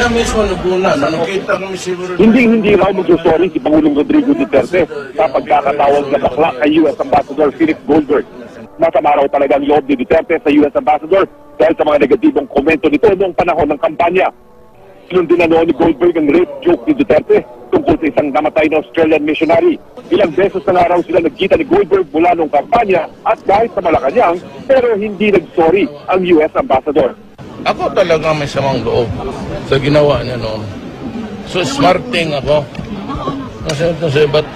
siya mismo naguna, nakita kami siguro. Hindi raw magsusorry si Pangulong Rodrigo Duterte sa pagkakatawag na bakla kay U.S. Ambassador Philip Goldberg. Masama raw talaga ang loob ni Duterte sa U.S. Ambassador dahil sa mga negatibong komento nito noong panahon ng kampanya. Sinundin na noon ni Goldberg ang rape joke ni Duterte tungkol sa isang namatay na Australian missionary. Ilang beses na nga raw sila nagkita ni Goldberg mula noong kampanya at kahit sa Malacanang, pero hindi nag-sorry ang U.S. Ambassador. Ako talaga may samang loob sa ginawa niya noon. So smarting ako. But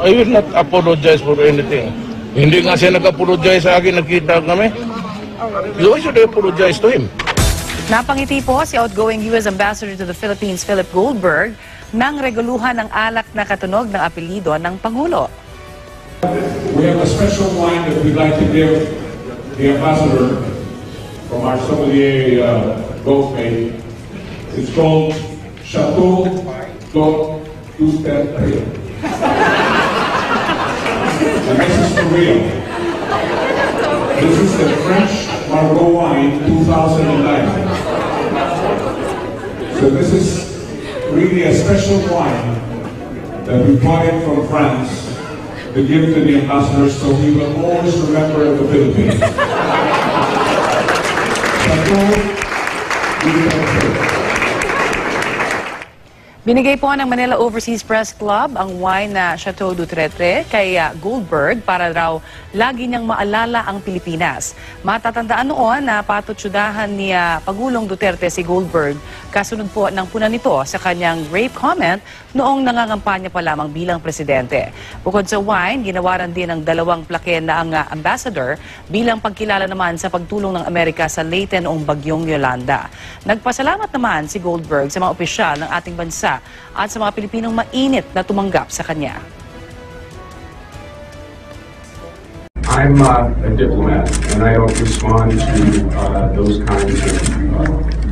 I will not apologize for anything. Hindi nga siya nag-apologize sa akin, nagkita kami. So I should apologize to him. Napangiti po si outgoing U.S. Ambassador to the Philippines, Philip Goldberg, nang reguluhan ng alak na katunog ng apelido ng Pangulo. We have a special wine that we'd like to give the ambassador from our sommelier Goldberg. It's called Chateau Duterte. And this is for real. This is the French Margot wine 2009. So this is really a special wine that we brought in from France to give to the ambassador so he will always remember the Philippines. Binigay po ng Manila Overseas Press Club ang wine na Chateau Duterte kay Goldberg para raw lagi niyang maalala ang Pilipinas. Matatandaan noon na patutsyudahan ni Pangulong Duterte si Goldberg kasunod po ng puna nito sa kanyang rape comment noong nangangampanya pa lamang bilang presidente. Bukod sa wine, ginawaran din ng 2 plake na ang ambassador bilang pagkilala naman sa pagtulong ng Amerika sa Leyte noong bagyong Yolanda. Nagpasalamat naman si Goldberg sa mga opisyal ng ating bansa at sa mga Pilipinong mainit na tumanggap sa kanya. I'm a diplomat and I don't respond to those kinds of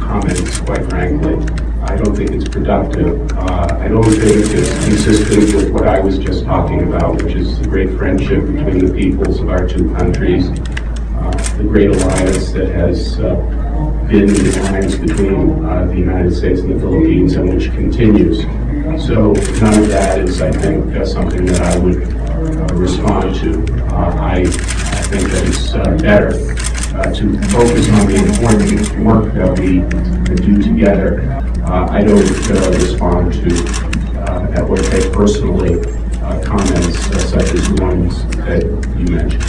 comments, quite frankly. I don't think it's productive. I don't think it's consistent with what I was just talking about, which is the great friendship between the peoples of our two countries, the great alliance that has been the alliance between the United States and the Philippines and which continues. So none of that is, I think, something that I would respond to. I think that it's better to focus on the important work that we do together. I don't respond to or take personally comments such as the ones that you mentioned.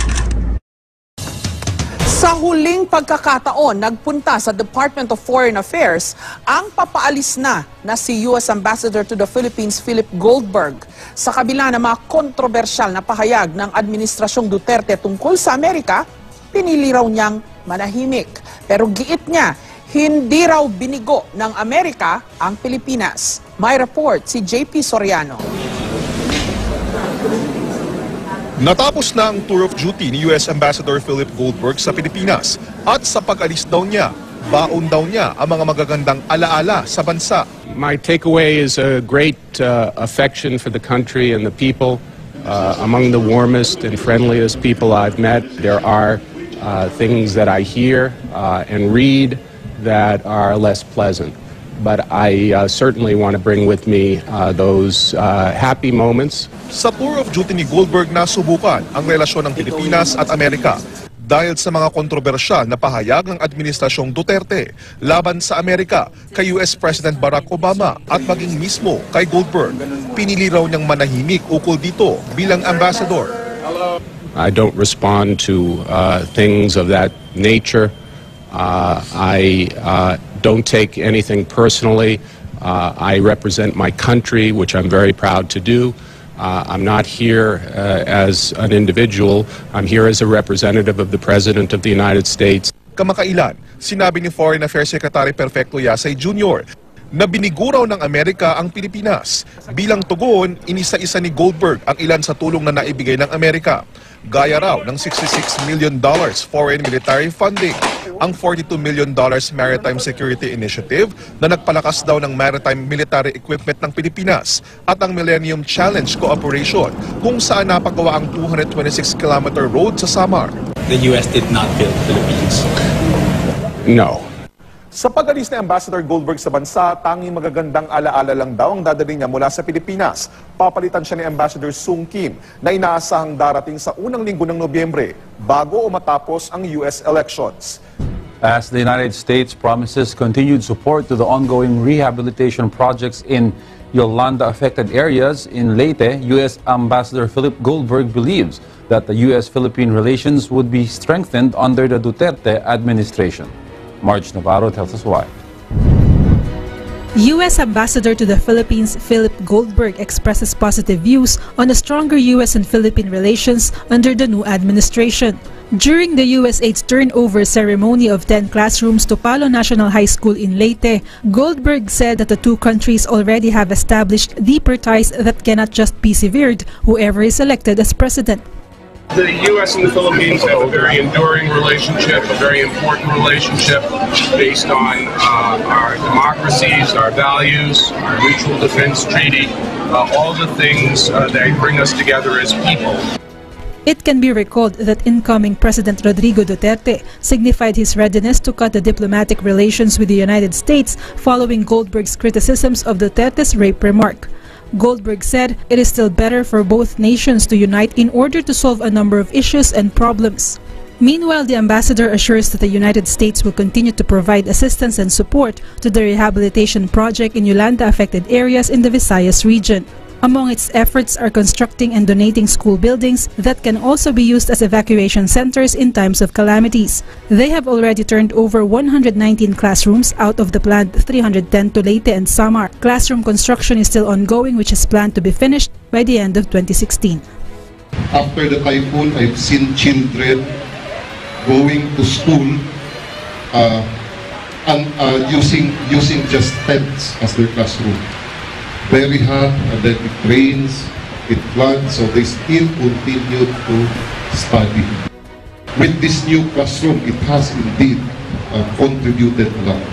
Sa huling pagkakataon, nagpunta sa Department of Foreign Affairs ang papaalis na si U.S. Ambassador to the Philippines, Philip Goldberg, sa kabila ng mga kontrobersyal na pahayag ng Administrasyong Duterte tungkol sa Amerika. Pinili raw niyang manahimik. Pero giit niya, hindi raw binigo ng Amerika ang Pilipinas. May report si JP Soriano. Natapos na ang tour of duty ni U.S. Ambassador Philip Goldberg sa Pilipinas at sa pag-alis daw niya, baon daw niya ang mga magagandang alaala sa bansa. My takeaway is a great affection for the country and the people. Among the warmest and friendliest people I've met, there are things that I hear and read that are less pleasant. But I certainly want to bring with me those happy moments. Sa tour of duty ni Goldberg na subukan ang relasyon ng Pilipinas at Amerika dahil sa mga kontrobersyal na pahayag ng Administrasyong Duterte laban sa Amerika kay US President Barack Obama at maging mismo kay Goldberg. Pinili raw niyang manahimik ukol dito bilang ambassador. I don't respond to things of that nature. I don't take anything personally. I represent my country, which I'm very proud to do. I'm not here as an individual. I'm here as a representative of the President of the United States. Kamakailan, sinabi ni Foreign Affairs Secretary Perfecto Yasay Jr. na biniguraw ng Amerika ang Pilipinas. Bilang tugon, inisa-isa ni Goldberg ang ilan sa tulong na naibigay ng Amerika. Gaya raw ng $66 million foreign military funding, ang $42 million Maritime Security Initiative na nagpalakas daw ng maritime military equipment ng Pilipinas at ang Millennium Challenge Cooperation kung saan napagawa ang 226-kilometer road sa Samar. The U.S. did not build Philippines. No. Sa pag-alis ni Ambassador Goldberg sa bansa, tanging magagandang alaala lang daw ang dadalhin niya mula sa Pilipinas. Papalitan siya ni Ambassador Sung Kim na inaasahang darating sa unang linggo ng Nobyembre bago o matapos ang US elections. As the United States promises continued support to the ongoing rehabilitation projects in Yolanda-affected areas in Leyte, U.S. Ambassador Philip Goldberg believes that the U.S.-Philippine relations would be strengthened under the Duterte administration. Marge Navarro tells us why. U.S. Ambassador to the Philippines Philip Goldberg expresses positive views on a stronger U.S. and Philippine relations under the new administration. During the USAID's turnover ceremony of 10 classrooms to Palo National High School in Leyte, Goldberg said that the two countries already have established deeper ties that cannot just be severed whoever is elected as president. The U.S. and the Philippines have a very enduring relationship, a very important relationship based on our democracies, our values, our mutual defense treaty, all the things that bring us together as people. It can be recalled that incoming President Rodrigo Duterte signified his readiness to cut the diplomatic relations with the United States following Goldberg's criticisms of Duterte's rape remark. Goldberg said it is still better for both nations to unite in order to solve a number of issues and problems. Meanwhile, the ambassador assures that the United States will continue to provide assistance and support to the rehabilitation project in Yolanda-affected areas in the Visayas region. Among its efforts are constructing and donating school buildings that can also be used as evacuation centers in times of calamities. They have already turned over 119 classrooms out of the planned 310 to Leyte and Samar. Classroom construction is still ongoing, which is planned to be finished by the end of 2016. After the typhoon, I've seen children going to school using just tents as their classroom. Very hot, and then it rains, it floods, so they still continue to study. With this new classroom, it has indeed contributed a lot.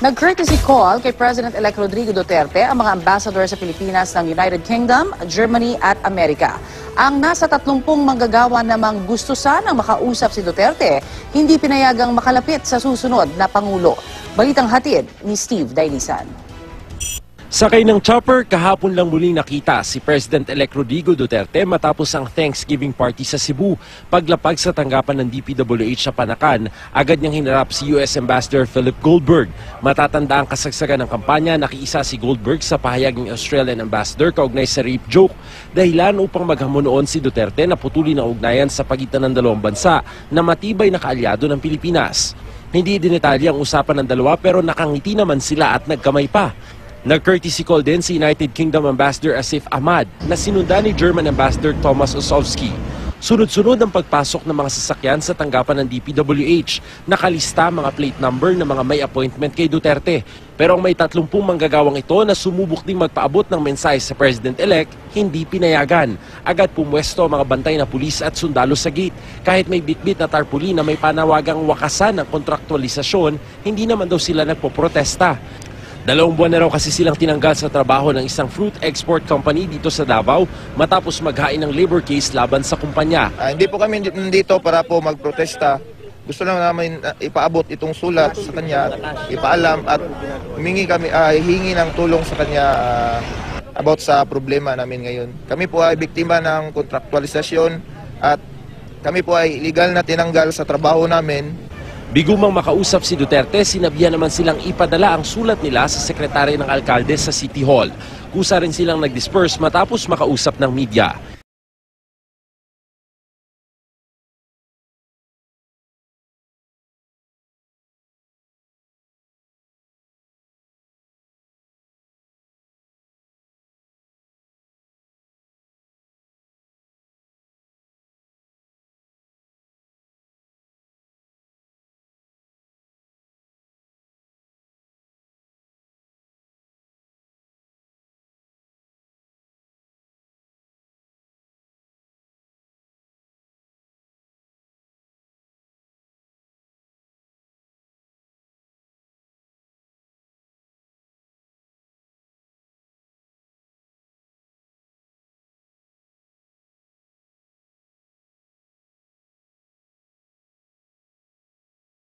Nag-courtesy call kay President-elect Rodrigo Duterte ang mga ambassador sa Pilipinas ng United Kingdom, Germany at Amerika. Ang nasa 30 manggagawa namang gusto sanang makausap si Duterte, hindi pinayagang makalapit sa susunod na Pangulo. Balitang hatid ni Steve Dailisan. Sakay ng chopper, kahapon lang muling nakita si President-elect Rodrigo Duterte matapos ang Thanksgiving party sa Cebu. Paglapag sa tanggapan ng DPWH sa Panakan, agad niyang hinarap si US Ambassador Philip Goldberg. Matatanda ang kasagsagan ng kampanya, nakiisa si Goldberg sa pahayag ng Australian Ambassador kaugnay sa rape joke. Dahilan upang maghamon noon si Duterte na putulin ang ugnayan sa pagitan ng dalawang bansa na matibay na kaalyado ng Pilipinas. Hindi dinetalye ang usapan ng dalawa pero nakangiti naman sila at nagkamay pa. Nag-courtesy call din si United Kingdom Ambassador Asif Ahmad na sinundan ni German Ambassador Thomas Osowski. Sunod-sunod ang pagpasok ng mga sasakyan sa tanggapan ng DPWH. Nakalista mga plate number ng mga may appointment kay Duterte. Pero ang may 30 manggagawang ito na sumubok ding magpaabot ng mensahe sa President-elect, hindi pinayagan. Agad pumwesto ang mga bantay na pulis at sundalo sa gate. Kahit may bitbit na tarpaulin na may panawagang wakasan ng kontraktualisasyon, hindi naman daw sila nagpoprotesta. 2 buwan na raw kasi silang tinanggal sa trabaho ng isang fruit export company dito sa Davao matapos maghain ng labor case laban sa kumpanya. Hindi po kami dito para po magprotesta. Gusto lang namin ipaabot itong sulat sa kanya, ipaalam at hingi ng tulong sa kanya about sa problema namin ngayon. Kami po ay biktima ng kontraktualisasyon at kami po ay illegal na tinanggal sa trabaho namin. Bigumang makausap si Duterte, sinabihan naman silang ipadala ang sulat nila sa sekretary ng alkalde sa City Hall. Kusa rin silang nag-disperse matapos makausap ng media.